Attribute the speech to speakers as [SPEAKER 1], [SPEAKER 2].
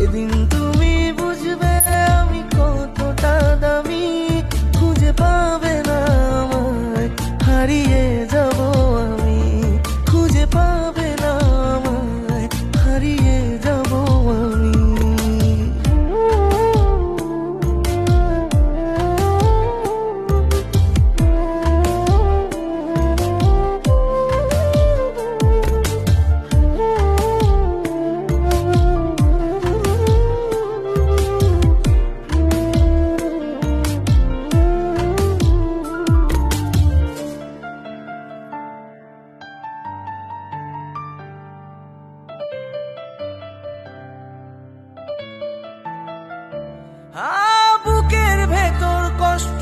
[SPEAKER 1] সেদিন তুমি বুঝবে আমি কতটা দামি। খুঁজে পাবে না আমায়, হারিয়ে যাব আমি। খুঁজে পাবে না আমায়, হারিয়ে যাব আমি। বুকের ভেতর কষ্ট